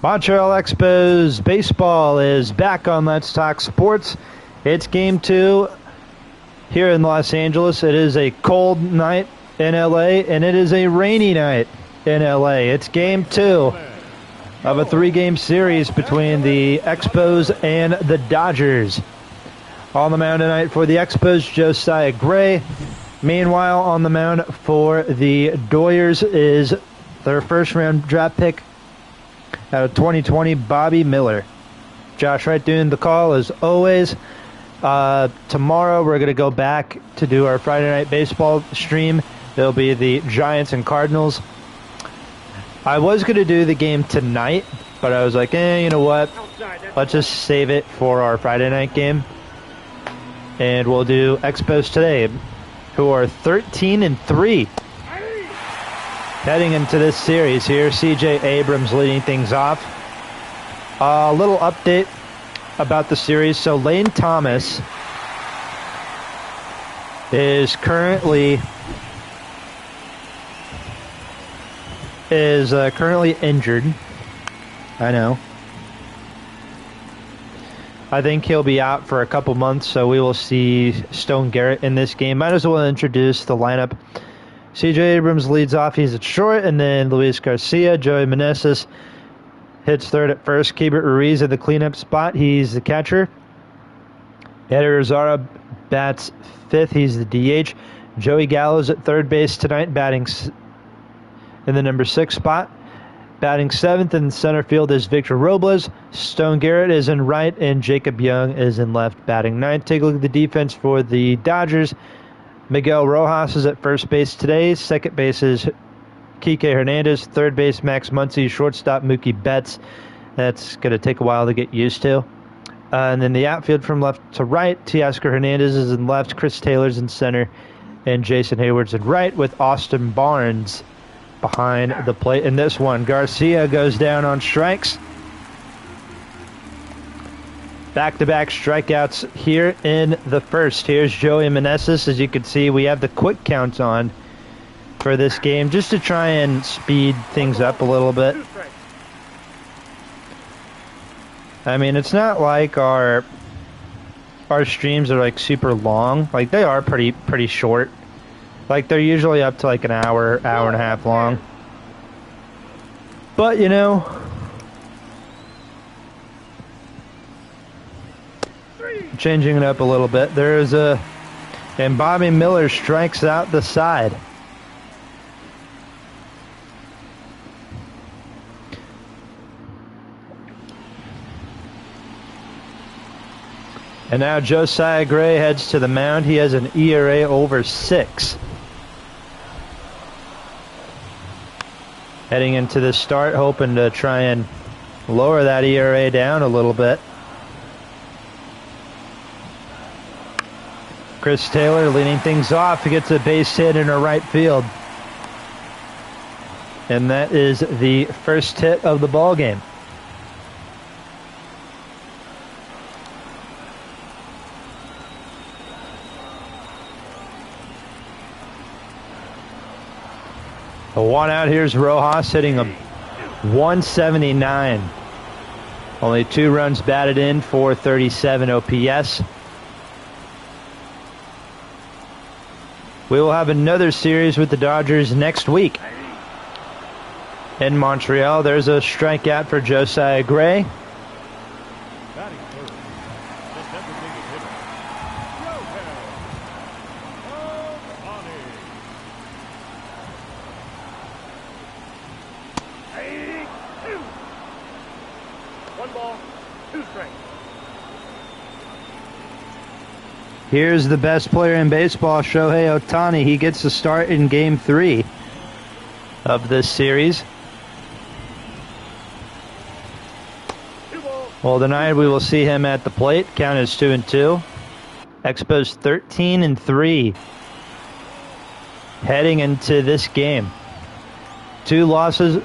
Montreal Expos baseball is back on Let's Talk Sports. It's game 2 here in Los Angeles. It is a cold night in LA, and it is a rainy night in LA. It's game 2 of a 3-game series between the Expos and the Dodgers. On the mound tonight for the Expos, Josiah Gray. Meanwhile, on the mound for the Doyers is their first-round draft pick out of 2020, Bobby Miller. Josh Wright doing the call as always. Tomorrow we're going to go back to do our Friday night baseball stream. There'll be the Giants and Cardinals. I was going to do the game tonight, but I was like, you know what? Let's just save it for our Friday night game. And we'll do Expos today, who are 13-3. Heading into this series here, C.J. Abrams leading things off. A little update about the series. So Lane Thomas is currently injured. I know. I think he'll be out for a couple months, so we will see Stone Garrett in this game. Might as well introduce the lineup. C.J. Abrams leads off. He's at short, and then Luis Garcia. Joey Meneses hits third at first. Keibert Ruiz in the cleanup spot. He's the catcher. Eder Zara bats fifth. He's the DH. Joey Gallo's at third base tonight, batting in the number 6 spot. Batting seventh in center field is Victor Robles. Stone Garrett is in right, and Jacob Young is in left, batting ninth. Take a look at the defense for the Dodgers. Miguel Rojas is at first base today. Second base is Kike Hernandez. Third base, Max Muncy. Shortstop, Mookie Betts. That's going to take a while to get used to. And then the outfield from left to right, Teoscar Hernandez is in left, Chris Taylor's in center, and Jason Hayward's in right, with Austin Barnes behind the plate in this one. Garcia goes down on strikes. Back-to-back strikeouts here in the first. Here's Joey Meneses. As you can see, we have the quick counts on for this game just to try and speed things up a little bit. I mean, it's not like our streams are like super long. Like, they are pretty short. Like, they're usually up to like an hour and a half long. But, you know, changing it up a little bit. And Bobby Miller strikes out the side. And now Josiah Gray heads to the mound. He has an ERA over 6. Heading into the start, hoping to try and lower that ERA down a little bit. Chris Taylor leading things off. He gets a base hit in a right field. And that is the first hit of the ball game. A one out. Here's Rojas hitting a 179. Only 2 runs batted in for 37 OPS. We will have another series with the Dodgers next week in Montreal. There's a strikeout for Josiah Gray. Here's the best player in baseball, Shohei Ohtani. He gets the start in Game 3 of this series. Well, tonight we will see him at the plate. Count is 2-2. Expos 13-3. Heading into this game. 3 losses,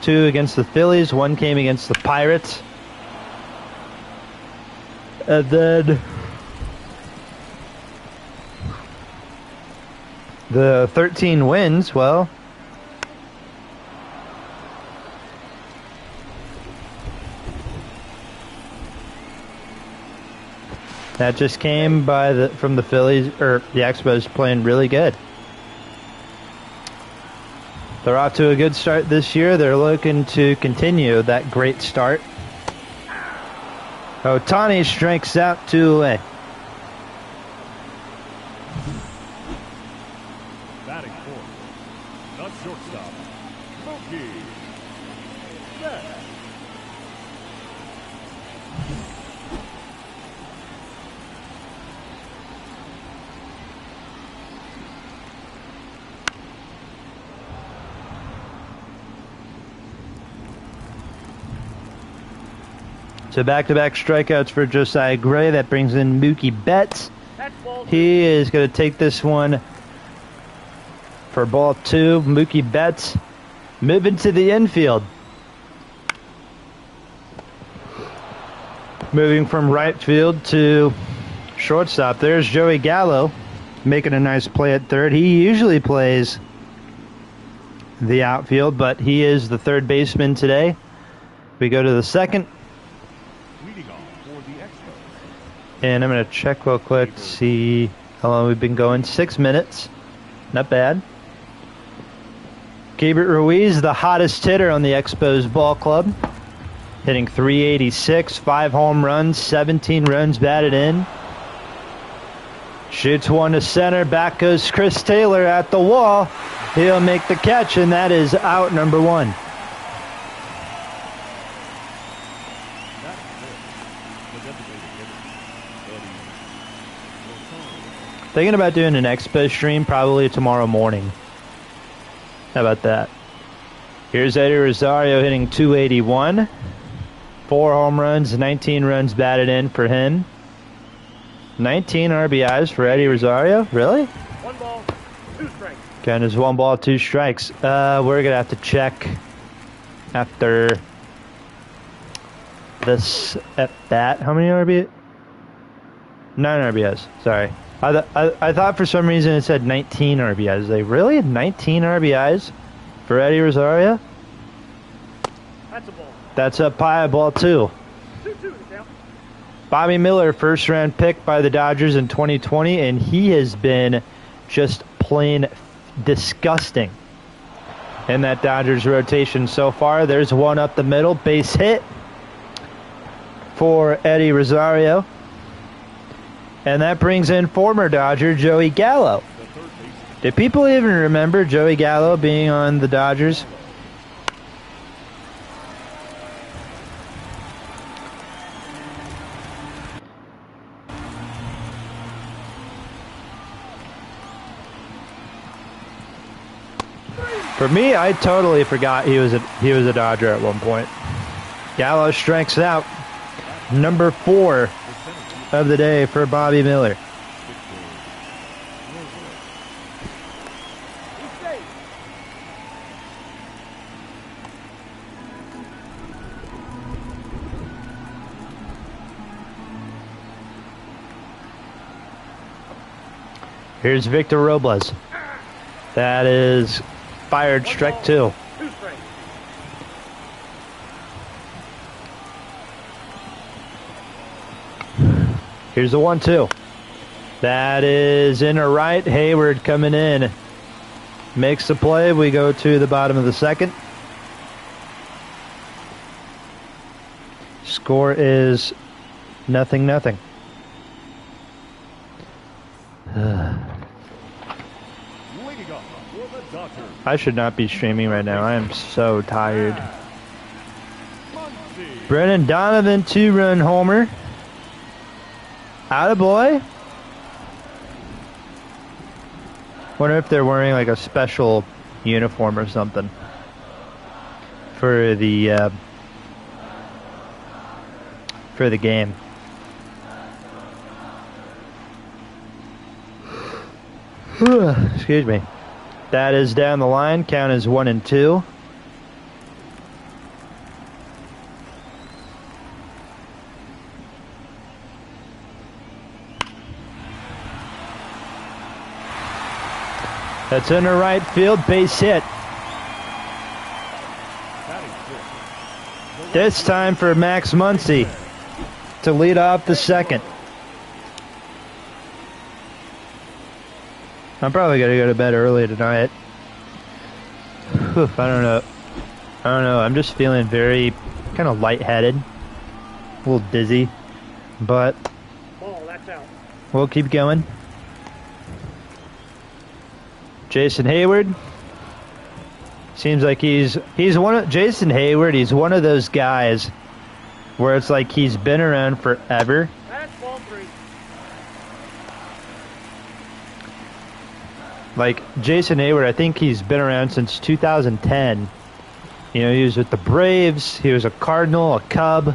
2 against the Phillies. 1 came against the Pirates. And then the 13 wins, well, That just came from the Phillies, or the Expos playing really good. They're off to a good start this year. They're looking to continue that great start. Ohtani strikes out 2 away. Batting fourth, the shortstop, Mookie Betts. So back-to-back strikeouts for Josiah Gray. That brings in Mookie Betts. He is going to take this one for ball 2. Mookie Betts moving to the infield. Moving from right field to shortstop. There's Joey Gallo making a nice play at third. He usually plays the outfield, but he is the third baseman today. We go to the second. And I'm going to check real quick to see how long we've been going. 6 minutes. Not bad. Gabriel Ruiz, the hottest hitter on the Expos ball club. Hitting .386, 5 home runs, 17 runs batted in. Shoots one to center. Back goes Chris Taylor at the wall. He'll make the catch, and that is out number 1. Thinking about doing an Expo stream probably tomorrow morning. How about that? Here's Eddie Rosario hitting .281. 4 home runs, 19 runs batted in for him. 19 RBIs for Eddie Rosario? Really? 1 ball, 2 strikes. Count as 1 ball, 2 strikes. We're going to have to check after this at bat. How many RBIs? 9 RBIs. Sorry. I thought for some reason it said 19 RBIs. Like, really? 19 RBIs for Eddie Rosario? That's a ball. That's up high, ball 2. 2-2 now. Bobby Miller, first round pick by the Dodgers in 2020, and he has been just plain disgusting in that Dodgers rotation so far. There's one up the middle, base hit for Eddie Rosario. And that brings in former Dodger Joey Gallo. Do people even remember Joey Gallo being on the Dodgers? For me, I totally forgot he was a Dodger at one point. Gallo strikes out. Number 4 of the day for Bobby Miller. Here's Victor Robles. That is fired, strike 2. Here's the 1-2. That is in a right. Hayward coming in. Makes the play. We go to the bottom of the second. Score is 0-0. I should not be streaming right now. I am so tired. Brennan Donovan, 2-run homer. Attaboy. Wonder if they're wearing like a special uniform or something for the game. Excuse me. That is down the line. Count is 1-2. That's in the right field, base hit. This time for Max Muncy to lead off the second. I'm probably gonna go to bed early tonight. Whew, I don't know. I'm just feeling very kind of lightheaded, a little dizzy, but Ball, that's out. we'll keep going. Jason Hayward. Seems like he's one of Jason Hayward. He's one of those guys where it's like he's been around forever. That's ball 3. Like Jason Hayward, I think he's been around since 2010. You know, he was with the Braves. He was a Cardinal, a Cub,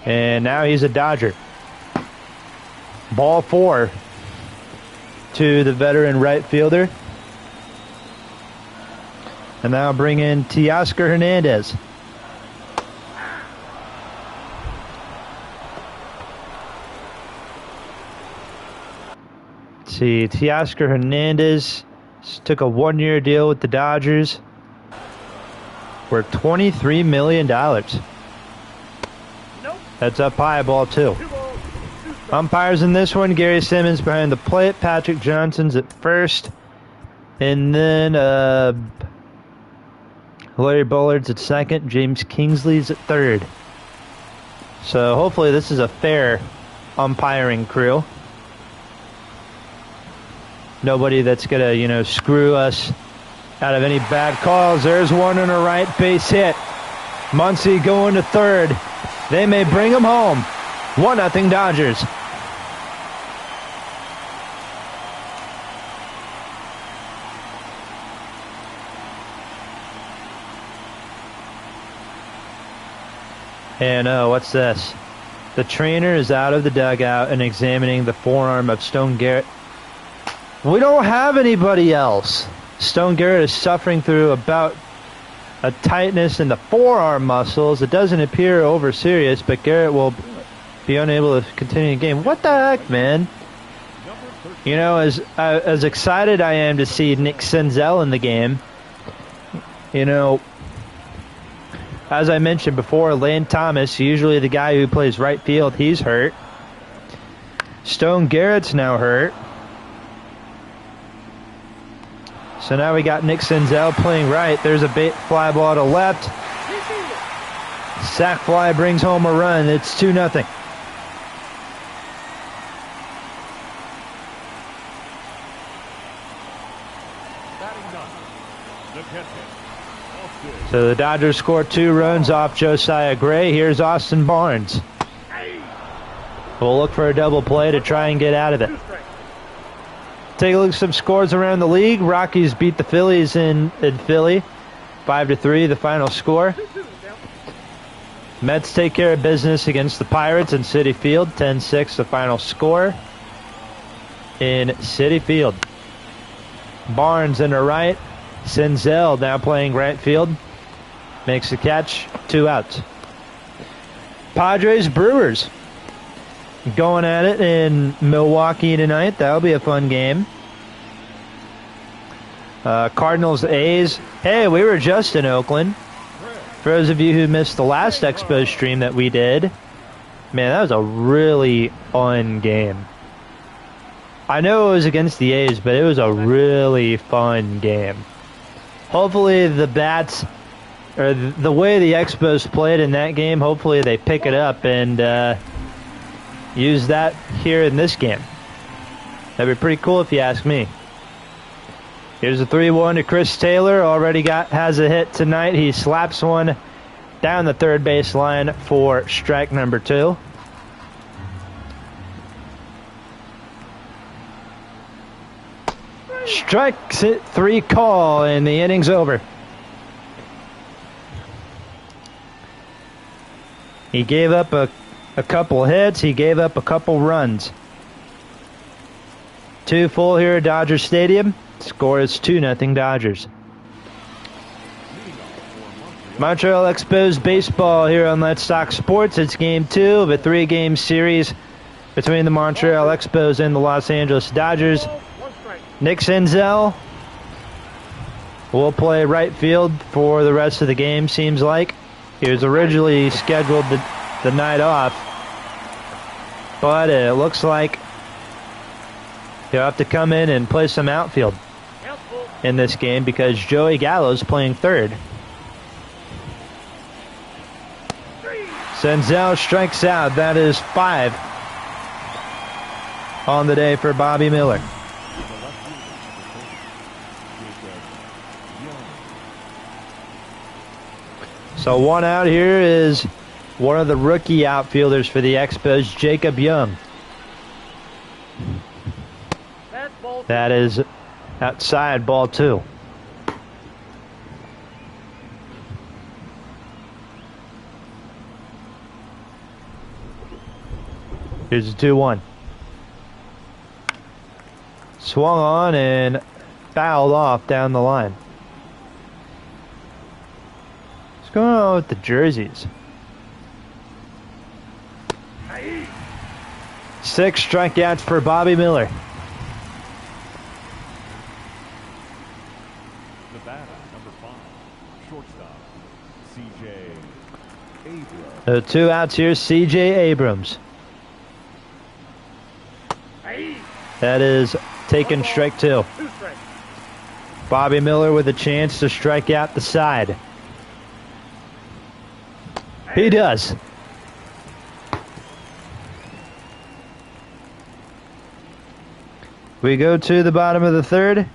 and now he's a Dodger. Ball 4 to the veteran right fielder. And now bring in Teoscar Hernandez. Let's see, Teoscar Hernandez took a 1-year deal with the Dodgers for $23 million. Nope. That's up high, ball 2. 2 balls, 2 strikes. Umpires in this one, Gary Simmons behind the plate, Patrick Johnson's at first, and then Larry Bullard's at second, James Kingsley's at third. So hopefully this is a fair umpiring crew. Nobody that's gonna, you know, screw us out of any bad calls. There's one on a right base hit. Muncy going to third. They may bring him home. 1-0 Dodgers. And what's this? The trainer is out of the dugout and examining the forearm of Stone Garrett. We don't have anybody else. Stone Garrett is suffering through about a tightness in the forearm muscles. It doesn't appear over serious, but Garrett will be unable to continue the game. What the heck, man? You know, as excited I am to see Nick Senzel in the game, you know, as I mentioned before, Lane Thomas, usually the guy who plays right field, he's hurt. Stone Garrett's now hurt. So now we got Nick Senzel playing right. There's a bait fly ball to left. Sack fly brings home a run. It's 2-0. So the Dodgers score 2 runs off Josiah Gray. Here's Austin Barnes. We'll look for a double play to try and get out of it. 2 strikes. Take a look at some scores around the league. Rockies beat the Phillies in Philly. 5-3 the final score. 2-2 down. Mets take care of business against the Pirates in Citi Field. 10-6 the final score in Citi Field. Barnes in the right. Senzel now playing right field. Makes the catch. 2 outs. Padres Brewers going at it in Milwaukee tonight. That'll be a fun game. Cardinals A's. Hey, we were just in Oakland. For those of you who missed the last Expo stream that we did, man, that was a really fun game. I know it was against the A's, but it was a really fun game. Hopefully the bats, or the way the Expos played in that game, hopefully they pick it up and use that here in this game. That'd be pretty cool if you ask me. Here's a 3-1 to Chris Taylor. Already has a hit tonight. He slaps one down the third base line for strike number 2. Strike 3 call, and the inning's over. He gave up a couple hits. He gave up a couple runs. 2 full here at Dodger Stadium. Score is 2-0 Dodgers. Montreal Expos baseball here on Let's Talk Sports. It's game 2 of a 3-game series between the Montreal Expos and the Los Angeles Dodgers. Nick Senzel will play right field for the rest of the game, seems like. He was originally scheduled the night off, but it looks like He'll have to come in and play some outfield Helpful. in this game because Joey Gallo's playing third. Senzel strikes out. That is 5 on the day for Bobby Miller. So 1 out here is one of the rookie outfielders for the Expos, Jacob Young. That's ball. That is outside, ball 2. Here's a 2-1. Swung on and fouled off down the line. What's going on with the jerseys? 6 strikeouts for Bobby Miller. The batter, number 5, shortstop, C.J. Abrams. So 2 outs here, C.J. Abrams. That is taken strike 2. 2 strikes. Bobby Miller with a chance to strike out the side. He does. We go to the bottom of the 3rd.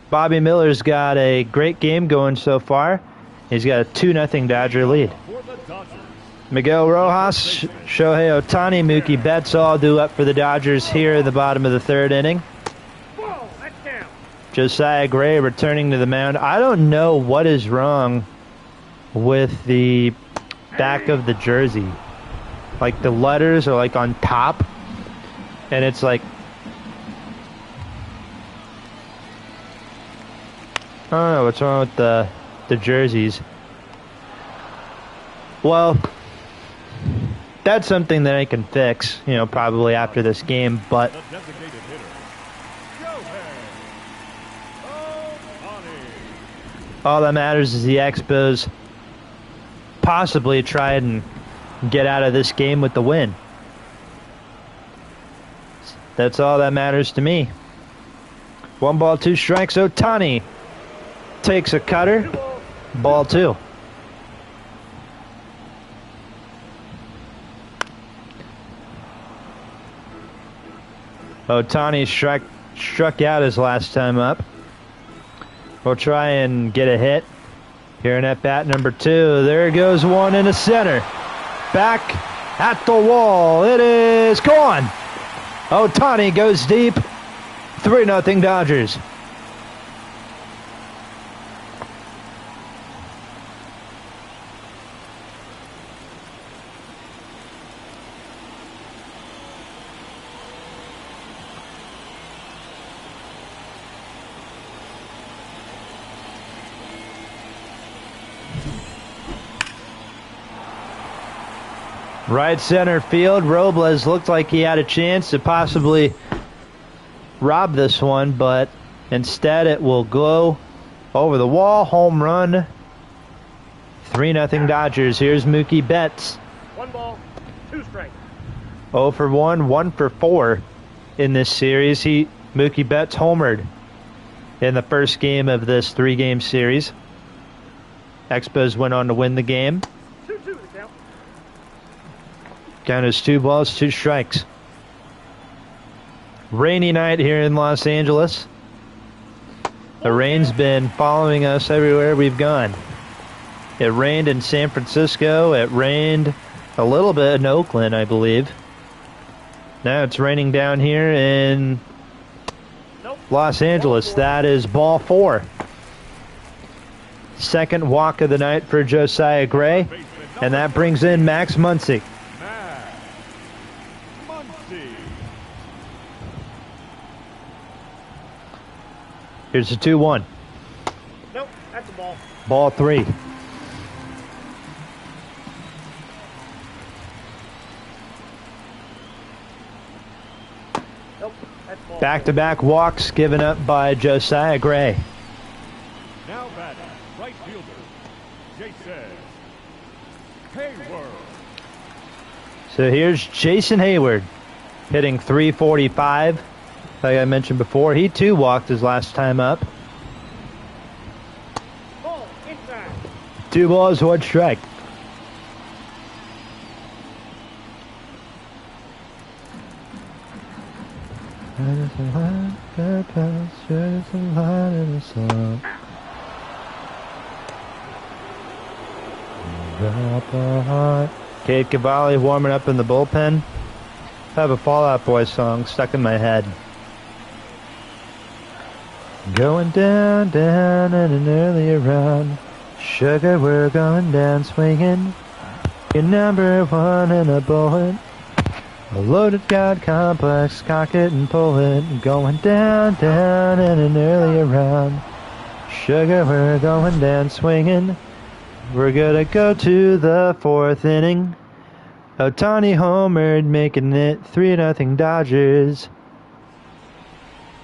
Bobby Miller's got a great game going so far. He's got a 2-0 Dodger lead. For the Dodgers, Miguel Rojas, Shohei Ohtani, Mookie Betts all due up for the Dodgers here in the bottom of the 3rd inning. Whoa, that's down. Josiah Gray returning to the mound. I don't know what is wrong with the back of the jersey. Like the letters are like on top, and it's like, I don't know what's wrong with the jerseys. Well, that's something that I can fix, you know, probably after this game, but the designated hitter, Shohei Ohtani. all that matters is the Expos possibly try and get out of this game with the win. That's all that matters to me. 1 ball, 2 strikes. Ohtani takes a cutter. Ball 2. Ohtani struck out his last time up. We'll try and get a hit here in at bat number 2. There goes one into center. Back at the wall. It is gone. Ohtani goes deep. 3-0 Dodgers. Right center field, Robles looked like he had a chance to possibly rob this one, but instead it will go over the wall. Home run. 3-0 Dodgers. Here's Mookie Betts. 1 ball, 2 strikes. 0 for 1, 1 for 4 in this series. Mookie Betts homered in the first game of this 3-game series. Expos went on to win the game. 2-2 the count. Count is 2 balls, 2 strikes. Rainy night here in Los Angeles. The rain's been following us everywhere we've gone. It rained in San Francisco. It rained a little bit in Oakland, I believe. Now it's raining down here in Los Angeles. That is ball 4. Second walk of the night for Josiah Gray. And that brings in Max Muncy. Here's a 2-1. Nope, that's a ball. Ball 3. Nope, that's ball. Back-to-back walks given up by Josiah Gray. Now batting, right fielder, Jason Hayward. So here's Jason Hayward hitting .345 Like I mentioned before, he too walked his last time up. Ball inside. 2 balls, 1 strike. Cade Cavalli warming up in the bullpen. I have a Fall Out Boy song stuck in my head. Going down, down in an earlier round. Sugar, we're going down swinging. You're number 1 in a bullet. A loaded god complex, cock it and pull it. Going down, down in an earlier round. Sugar, we're going down swinging. We're gonna go to the 4th inning. Ohtani homered, making it 3-0 Dodgers.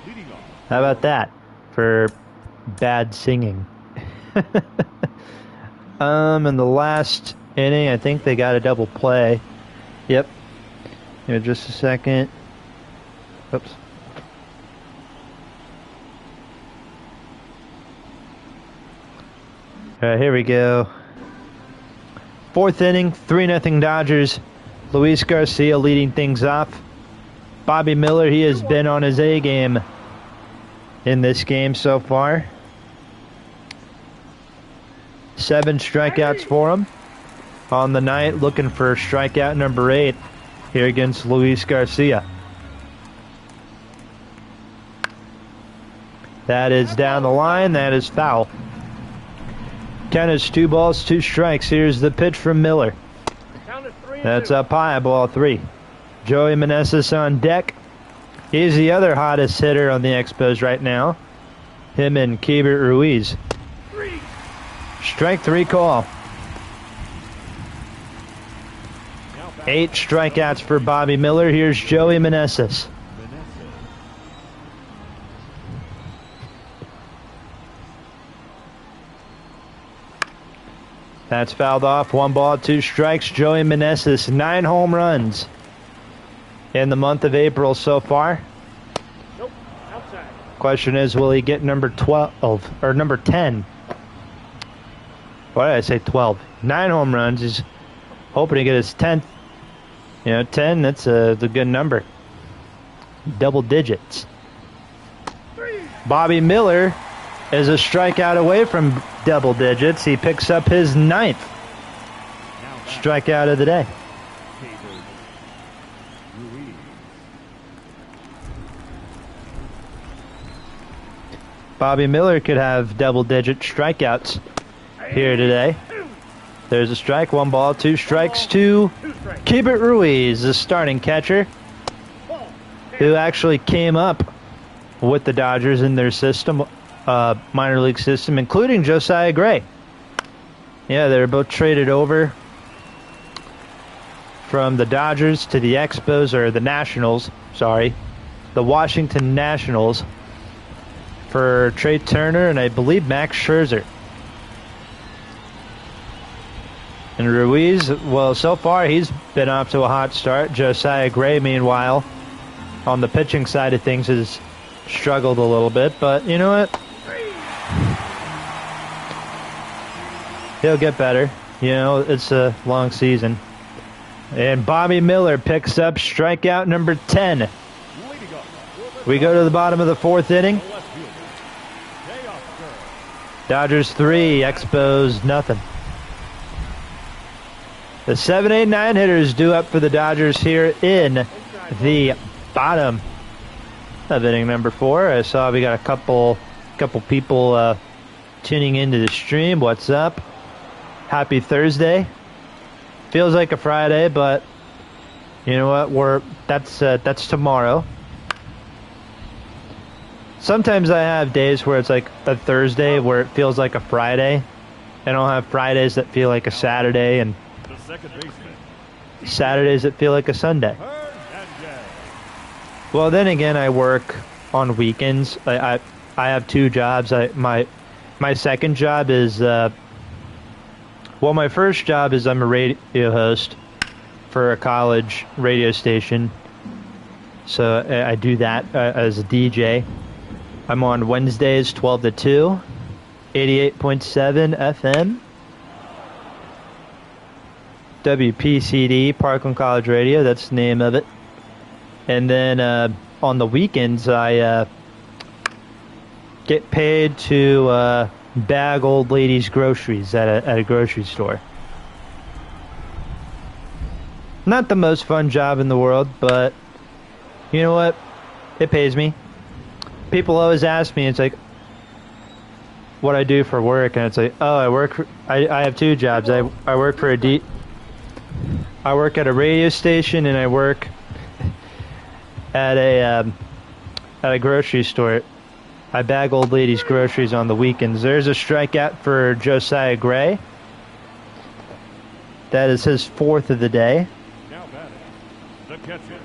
Leading off. How about that for bad singing? In the last inning, I think they got a double play. Yep. Here, just a second. Oops. All right, here we go. 4th inning, 3-0 Dodgers. Luis Garcia leading things off. Bobby Miller, he has been on his A game in this game so far. 7 strikeouts for him on the night, looking for strikeout number 8 here against Luis Garcia. That is down the line. That is foul. Count is 2 balls, 2 strikes. Here's the pitch from Miller. Count is 3-2. That's up high, ball 3. Joey Meneses on deck. He's the other hottest hitter on the Expos right now. Him and Keibert Ruiz. 3. Strike 3 call. Now back. 8 strikeouts for Bobby Miller. Here's Joey Meneses. That's fouled off. 1 ball, 2 strikes. Joey Meneses, 9 home runs in the month of April so far. Nope. Outside. Question is, will he get number 12 or number 10? Why did I say 12? 9 home runs. He's hoping to get his 10th. You know, 10, that's a good number. Double digits. 3. Bobby Miller is a strikeout away from double digits. He picks up his 9th Now back. strikeout of the day. Keibert Ruiz. Bobby Miller could have double-digit strikeouts here today. There's a strike, 1 ball, 2 strikes to 2 strikes. Keibert Ruiz, the starting catcher, Ball. who actually came up with the Dodgers in their system, minor league system, including Josiah Gray. Yeah, they were both traded over from the Dodgers to the Expos, or the Nationals, sorry, the Washington Nationals, for Trey Turner and I believe Max Scherzer. And Ruiz, well, so far he's been off to a hot start. Josiah Gray, meanwhile, on the pitching side of things, has struggled a little bit. But you know what? He'll get better. You know, it's a long season. And Bobby Miller picks up strikeout number 10. Leading off. We go to the bottom of the 4th inning. The left fielder. Day off third. Dodgers 3, Expos nothing. The 7, 8, 9 hitters due up for the Dodgers here in the bottom of inning number 4. I saw we got a couple people tuning into the stream. What's up? Happy Thursday. Feels like a Friday, but you know what? That's tomorrow. Sometimes I have days where it's like a Thursday where it feels like a Friday, and I'll have Fridays that feel like a Saturday, and The second baseman. Saturdays that feel like a Sunday. Hernandez. Well, then again, I work on weekends. I have 2 jobs. My second job is my first job is I'm a radio host for a college radio station. So I do that as a DJ. I'm on Wednesdays 12 to 2, 88.7 FM. WPCD, Parkland College Radio, that's the name of it. And then on the weekends, I get paid to bag old ladies' groceries at a grocery store. Not the most fun job in the world, but you know what? It pays me. People always ask me, it's like, what I do for work, and it's like, oh, I have two jobs. I work for I work at a radio station, and I work at a grocery store. I bag old ladies' groceries on the weekends. There's a strikeout for Josiah Gray. That is his 4th of the day. Now batting, the catcher,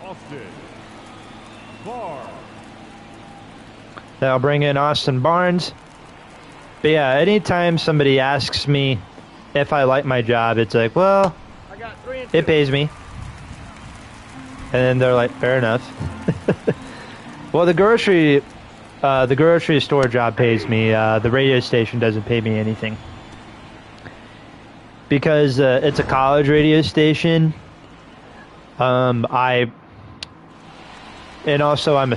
Austin Barnes. That'll bring in Austin Barnes. But yeah, anytime somebody asks me if I like my job, it's like, well, I got 3 and 2. it pays me. And then they're like, fair enough. Well, the grocery store job pays me. The radio station doesn't pay me anything. Because it's a college radio station. And also I'm a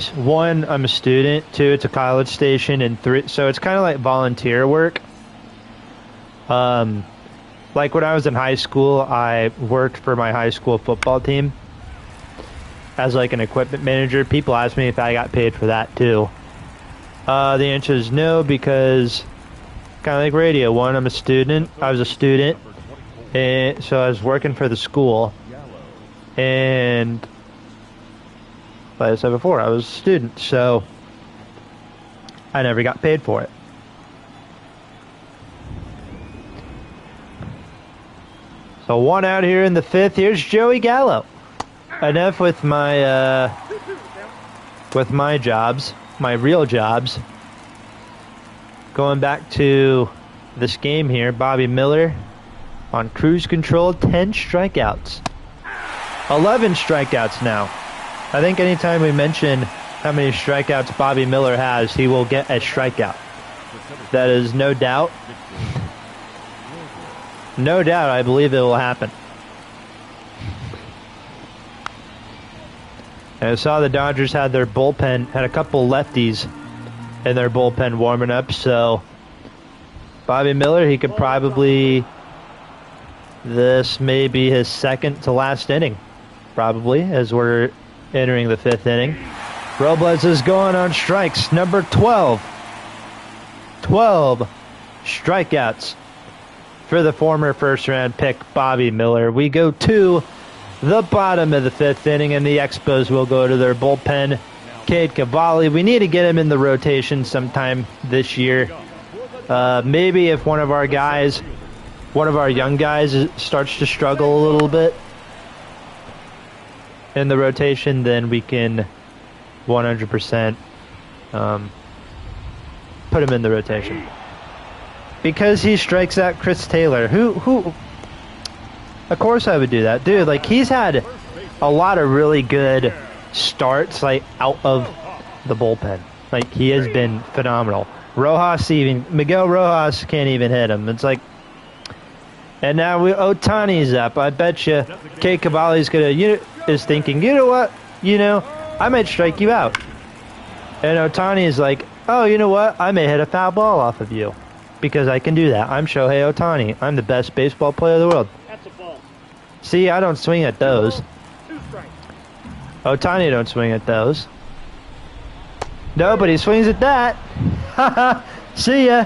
student. 2, it's a college station, and 3, so it's kind of like volunteer work. Like when I was in high school, I worked for my high school football team as like an equipment manager. People ask me if I got paid for that too. The answer is no, because kind of like radio. 1, I'm a student. I was a student, and so I was working for the school, and like I said before, I was a student, so I never got paid for it. So 1 out here in the 5th. Here's Joey Gallo. Enough with my jobs, my real jobs. Going back to this game here, Bobby Miller on cruise control, 10 strikeouts. 11 strikeouts now. I think anytime we mention how many strikeouts Bobby Miller has, he will get a strikeout. That is no doubt. No doubt, I believe it will happen. And I saw the Dodgers had their bullpen, had a couple lefties in their bullpen warming up, so Bobby Miller, he could probably, this may be his 2nd to last inning, probably, as we're entering the 5th inning. Robles is going on strikes, number 12. 12 strikeouts for the former first-round pick, Bobby Miller. We go to the bottom of the 5th inning, and the Expos will go to their bullpen. Cade Cavalli, we need to get him in the rotation sometime this year. Maybe if one of our young guys starts to struggle a little bit in the rotation, then we can 100% put him in the rotation. Because he strikes out Chris Taylor, who of course I would do that. Dude, like, he's had a lot of really good starts, like, out of the bullpen. Like, he has been phenomenal. Miguel Rojas can't even hit him. It's like, and now Ohtani's up. I bet you Cade Cavalli's is thinking, you know what? I might strike you out. And Ohtani is like, oh, you know what? I may hit a foul ball off of you. Because I can do that. I'm Shohei Ohtani. I'm the best baseball player in the world. That's a ball. See, I don't swing at those. 2 strikes. Ohtani don't swing at those. Nobody swings at that. See ya.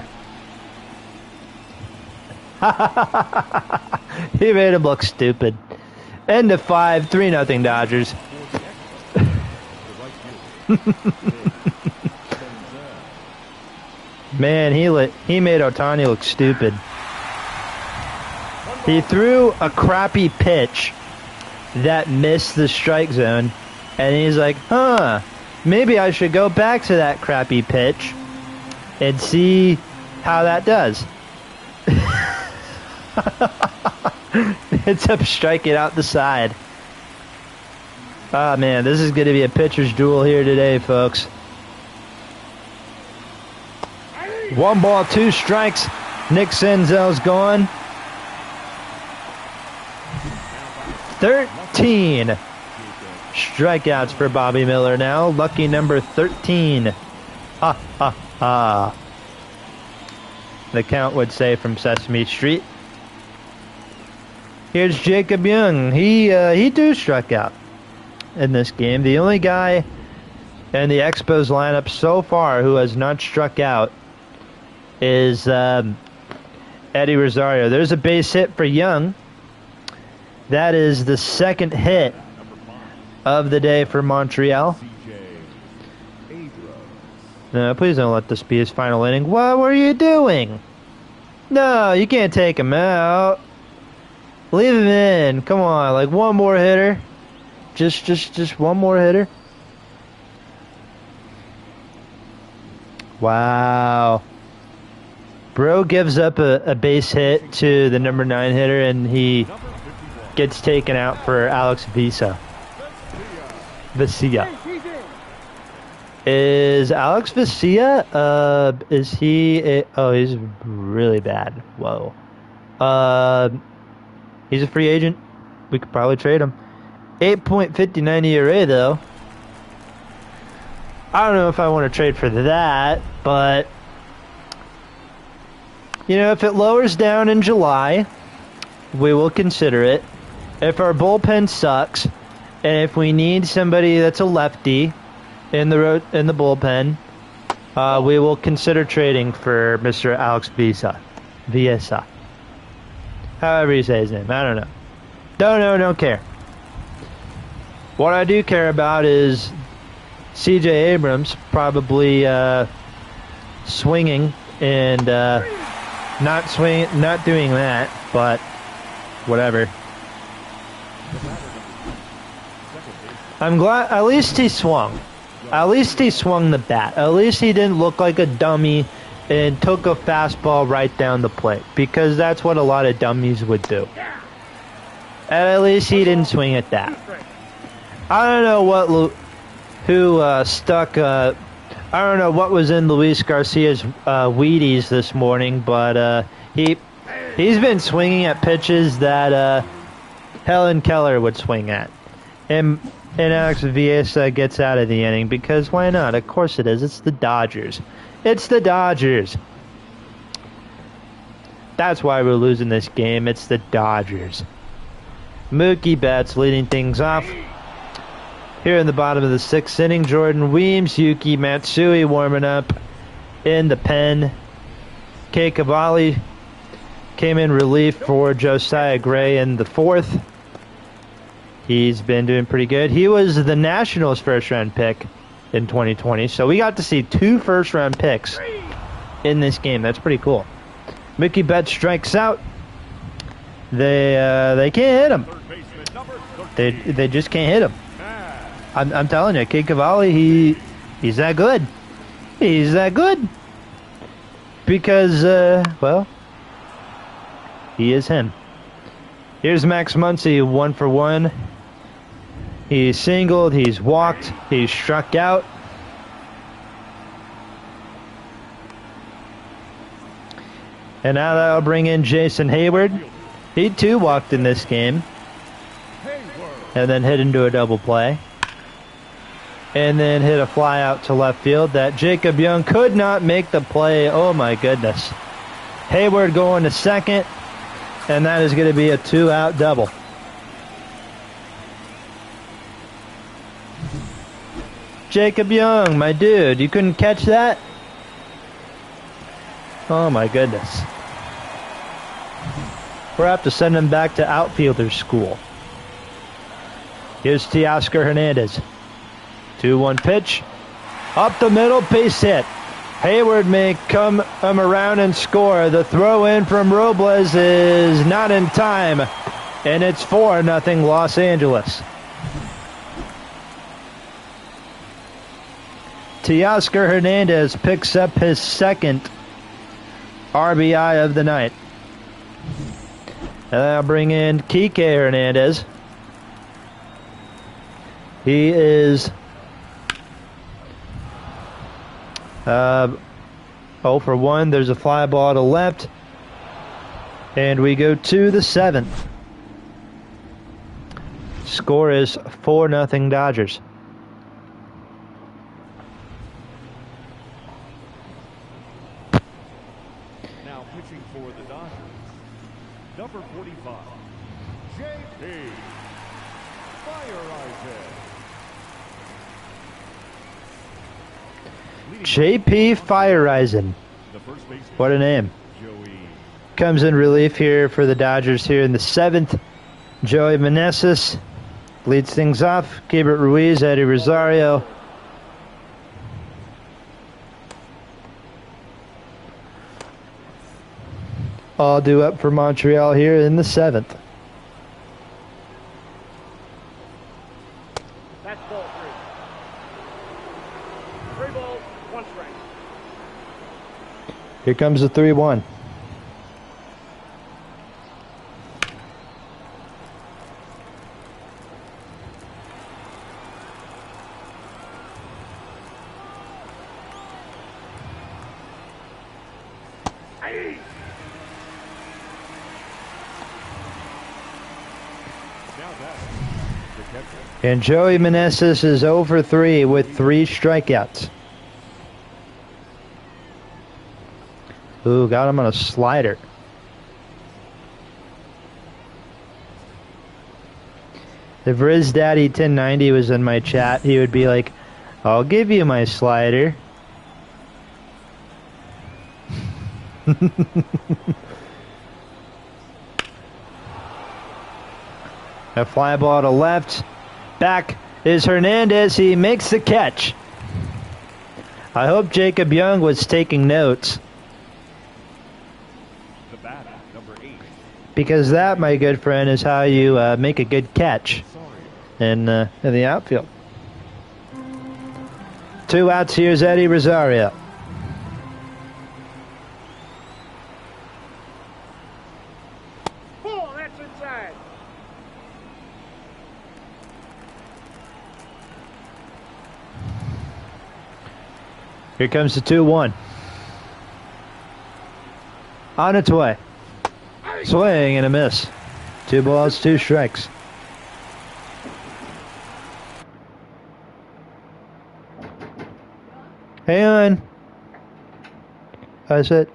He made him look stupid. End of 5, 3-0 Dodgers. Man, he made Ohtani look stupid. He threw a crappy pitch that missed the strike zone, and he's like, maybe I should go back to that crappy pitch and see how that does. Ends up striking out the side. Ah, man, this is going to be a pitcher's duel here today, folks. 1 ball, 2 strikes. Nick Senzel's gone. 13 strikeouts for Bobby Miller now. Lucky number 13. Ha, ha, ha. The count would say from Sesame Street. Here's Jacob Young. He too struck out in this game. The only guy in the Expos lineup so far who has not struck out is Eddie Rosario. There's a base hit for Young. That is the second hit of the day for Montreal. No, please don't let this be his final inning. What were you doing? No, you can't take him out. Leave him in. Come on, like one more hitter. Just one more hitter. Wow. Bro gives up a base hit to the number 9 hitter, and he gets taken out for Alex Visa. Vesia. Is Alex Vesia, is he oh, he's really bad. Whoa. He's a free agent. We could probably trade him. 8.59 ERA, though. I don't know if I want to trade for that, but you know, if it lowers down in July, we will consider it. If our bullpen sucks, and if we need somebody that's a lefty in the bullpen, we will consider trading for Mr. Alex Visa. However you say his name, I don't know. Don't care. What I do care about is C.J. Abrams probably swinging and not doing that, but whatever. I'm glad at least he swung. At least he swung the bat. At least he didn't look like a dummy and took a fastball right down the plate, because that's what a lot of dummies would do. And at least he didn't swing at that. I don't know I don't know what was in Luis Garcia's Wheaties this morning, but he's been swinging at pitches that Helen Keller would swing at. And Alex Viesa gets out of the inning, because why not? Of course it is. It's the Dodgers. It's the Dodgers. That's why we're losing this game. It's the Dodgers. Mookie Betts leading things off. Here in the bottom of the 6th inning, Jordan Weems, Yuki Matsui warming up in the pen. Kei Cavalli came in relief for Josiah Gray in the 4th. He's been doing pretty good. He was the Nationals' first-round pick in 2020, so we got to see 2 first-round picks in this game. That's pretty cool. Mookie Betts strikes out. They can't hit him. They just can't hit him. I'm telling you, Kei Cavalli, he's that good. He's that good. Because, well, he is him. Here's Max Muncy, 1 for 1. He's singled, he's walked, he's struck out. And now that'll bring in Jason Hayward. He too walked in this game. And then hit into a double play. And then hit a fly out to left field that Jacob Young could not make the play. Oh my goodness. Hayward going to second. And that is going to be a 2-out double. Jacob Young, my dude, you couldn't catch that? Oh my goodness. We'll have to send him back to outfielder school. Here's Teoscar Hernandez. 2-1 pitch. Up the middle, base hit. Hayward may come around and score. The throw in from Robles is not in time. And it's 4-0 Los Angeles. Teoscar Hernandez picks up his 2nd RBI of the night. And I'll bring in Kike Hernandez. He is 0 for 1. There's a fly ball to left. And we go to the 7th. Score is 4-0 Dodgers. Now pitching for the Dodgers, number 45, J.P. Fireisen. J.P. Fireisen. The first baseman, What a name. Joey. Comes in relief here for the Dodgers here in the 7th. Joey Meneses leads things off. Gabriel Ruiz, Eddie Rosario. All due up for Montreal here in the 7th. That's ball 3. 3 balls, 1 strike. Here comes the 3-1. Aye. Now that's the catcher. And Joey Meneses is 0 for 3 with 3 strikeouts. Ooh, got him on a slider. If Riz Daddy 1090 was in my chat, he would be like, I'll give you my slider. A fly ball to left. Back is Hernandez. He makes the catch. I hope Jacob Young was taking notes. The batter, number 8. Because that, my good friend, is how you make a good catch in the outfield. 2 outs. Here's Eddie Rosario. Ball, that's inside. Here comes the 2-1. On its way. Swing and a miss. 2 balls, 2 strikes. Hang on. That's it.